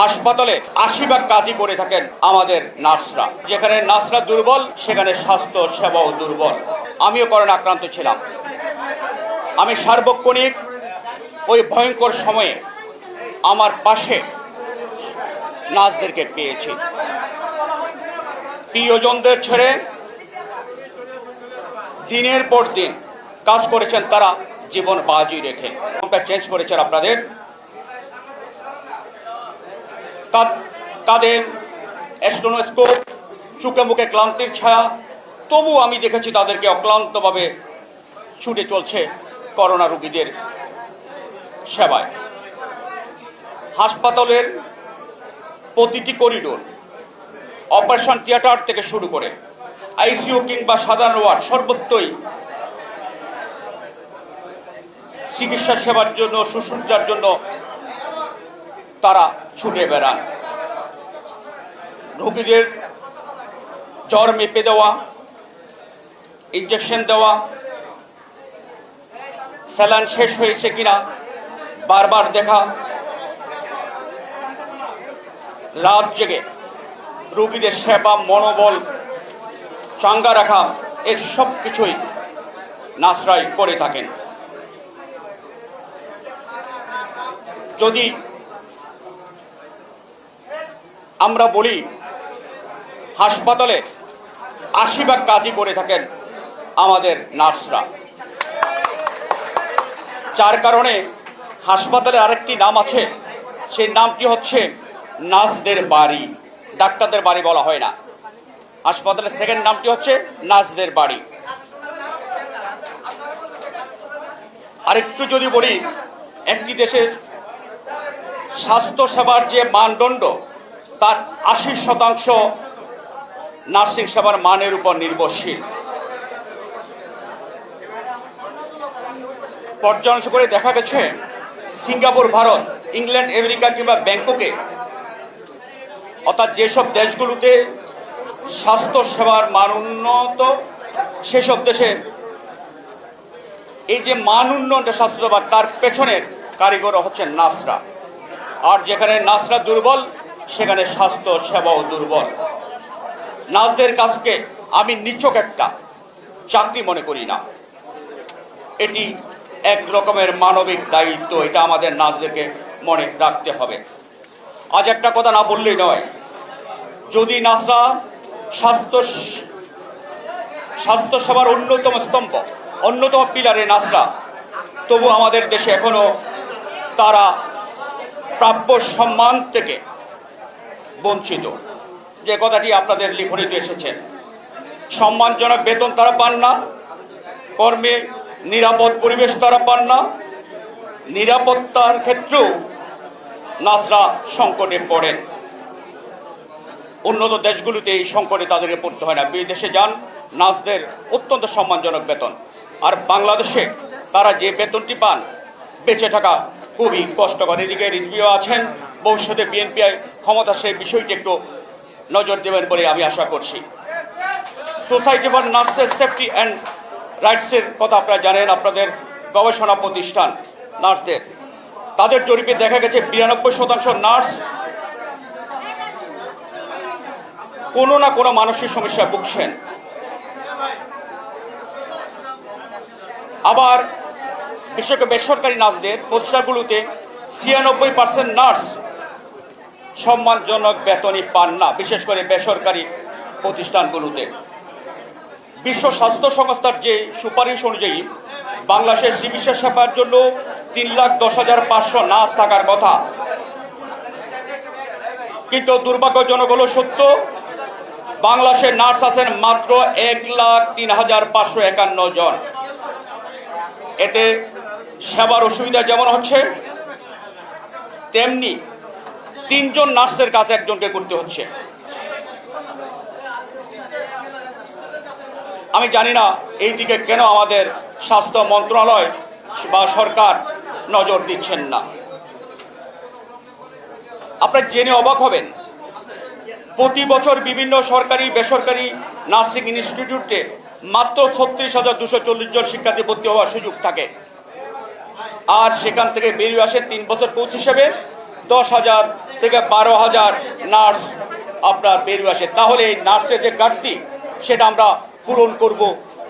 হাসপাতালে ৮০ ভাগ কাজই করে থাকেন আমাদের নার্সরা। যেখানে নার্সরা দুর্বল সেখানে স্বাস্থ্য সেবাও দুর্বল। আমিও করোনা আক্রান্ত ছিলাম। আমি সার্বক্ষণিক ওই ভয়ঙ্কর সময়ে আমার পাশে নার্সদেরকে পেয়েছি। প্রিয়জনদের ছেড়ে দিনের পর দিন কাজ করেছেন তারা জীবন বাজি রেখে। চেঞ্জ করেছেন আপনাদের কাঁধে স্টেথোস্কোপ, চোখে মুখে ক্লান্তির ছায়া, তবু আমি দেখেছি তাদেরকে অক্লান্তভাবে ছুটে চলছে করোনা রোগীদের সেবায়। হাসপাতালের প্রতিটি করিডোর, অপারেশন থিয়েটার থেকে শুরু করে আইসিইউ কিংবা সাধারণ ওয়ার্ড, সর্বত্রই চিকিৎসা সেবার জন্য, শুশ্রূষার জন্য তারা ছুটে বেড়ান। রোগীদের জ্বর মেপে দেওয়া, ইঞ্জেকশন দেওয়া, স্যালাইন শেষ হয়েছে কিনা বারবার দেখা, রাত জেগে রোগীদের সেবা, মনোবল চাঙ্গা রাখা, এর সব কিছুই নার্সরাই করে থাকেন। যদি আমরা বলি হাসপাতালে ৮০ ভাগ কাজই করে থাকেন আমাদের নার্সরা, যার কারণে হাসপাতালে আরেকটি নাম আছে, সেই নামটি হচ্ছে নার্সদের বাড়ি। ডাক্তারদের বাড়ি বলা হয় না, হাসপাতালের সেকেন্ড নামটি হচ্ছে নার্সদের বাড়ি। আরেকটু যদি বলি, একটি দেশের স্বাস্থ্য সেবার যে মানদণ্ড, তার ৮০% নার্সিং সেবার মানের উপর নির্ভরশীল। পর্যালোচনা করে দেখা গেছে সিঙ্গাপুর, ভারত, ইংল্যান্ড, আমেরিকা কিংবা ব্যাংককে, অর্থাৎ যেসব দেশগুলোতে স্বাস্থ্য সেবার মান উন্নত, সেসব দেশে এই যে মান উন্নয়নটা স্বাস্থ্যসেবা, তার পেছনের কারিগর হচ্ছেন নার্সরা। আর যেখানে নার্সরা দুর্বল সেখানে স্বাস্থ্য সেবাও দুর্বল। নার্সদের কাজকে আমি নিছক একটা চাকরি মনে করি না, এটি এক রকমের মানবিক দায়িত্ব। এটা আমাদের নার্সদেরকে মনে রাখতে হবে। আজ একটা কথা না বললেই নয়, যদি নার্সরা স্বাস্থ্য সেবার অন্যতম স্তম্ভ, অন্যতম পিলারে নার্সরা, তবু আমাদের দেশে এখনো তারা প্রাপ্য সম্মান থেকে বঞ্চিত। যে কথাটি আপনাদের লিখনিতে এসেছে, সম্মানজনক বেতন তারা পান না, কর্মে নিরাপদ পরিবেশ তারা পান না, নিরাপত্তার ক্ষেত্রেও নার্সরা সংকটে পড়েন। উন্নত দেশগুলোতে এই সংকটে তাদেরকে পড়তে হয় না, বিদেশে যান, নার্সদের অত্যন্ত সম্মানজনক বেতন। আর বাংলাদেশে তারা যে বেতনটি পান, বেঁচে থাকা খুবই কষ্টকর। এদিকে রিজভিও আছেন, ভবিষ্যতে বিএনপি ক্ষমতা, সেই বিষয়টি একটু নজর দেবেন বলে আমি আশা করছি। Society for nurses safety and রাইটসের কথা আপনারা জানেন, আপনাদের গবেষণা প্রতিষ্ঠান নার্সদের, তাদের জরিপে দেখা গেছে 92% নার্স কোনো না কোনো মানসিক সমস্যায় ভুগছেন। আবার বিশেষ করে বেসরকারি নার্সদের প্রতিষ্ঠানগুলোতে 96% নার্স সম্মানজনক বেতনই পান না, বিশেষ করে বেসরকারি প্রতিষ্ঠানগুলোতে। বিশ্ব স্বাস্থ্য সংস্থার যে সুপারিশ অনুযায়ী বাংলাদেশের চিকিৎসা সেবার জন্য 3,10,500 নার্স থাকার কথা, কিন্তু দুর্ভাগ্যজনক হলো সত্য, বাংলাদেশের নার্স আছেন মাত্র 1,03,551 জন। এতে সেবার অসুবিধা যেমন হচ্ছে, তেমনি 3 জন নার্সের কাছে একজনকে করতে হচ্ছে। আমি জানি না এই দিকে কেন আমাদের স্বাস্থ্য মন্ত্রণালয় বা সরকার নজর দিচ্ছেন না। আপনারা জেনে অবাক হবেন, প্রতি বছর বিভিন্ন সরকারি বেসরকারি নার্সিং ইনস্টিটিউটে মাত্র 36,240 জন শিক্ষার্থী ভর্তি হওয়ার সুযোগ থাকে, আর সেখান থেকে বেরিয়ে আসে 3 বছর কোর্স হিসেবে 10,000 থেকে 12,000 নার্স আপনার বেরিয়ে আসে। তাহলে এই নার্সের যে ঘাটতি সেটা আমরা পূরণ করব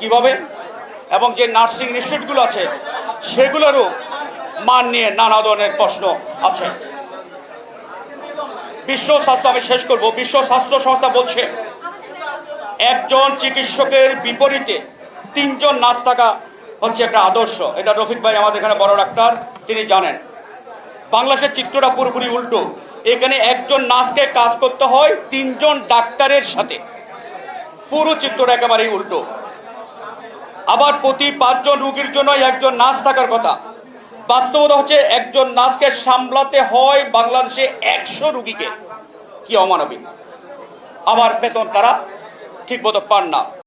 কিভাবে? এবং যে নার্সিং ইনস্টিটিউটগুলো আছে সেগুলোরও মান নিয়ে নানা ধরনের প্রশ্ন আছে। বিশ্ব স্বাস্থ্য, আমি শেষ করব, বিশ্ব স্বাস্থ্য সংস্থা বলছে একজন চিকিৎসকের বিপরীতে 3 জন নার্স থাকা হচ্ছে একটা আদর্শ। এটা রফিক ভাই আমাদের এখানে বড় ডাক্তার, তিনি জানেন। বাংলাদেশের চিত্রটা পুরোপুরি উল্টো। এখানে একজন নার্সকে কাজ করতে হয় 3 জন ডাক্তারের সাথে। পুরো চিত্রটা একেবারেই উল্টো। আবার প্রতি 5 জন রোগীর জন্য একজন নার্স থাকার কথা। বাস্তবতা হচ্ছে একজন নার্সকে সামলাতে হয় বাংলাদেশে 100 রোগীকে। কি অমানবিক! আবার বেতন তারা ঠিকমতো পান না।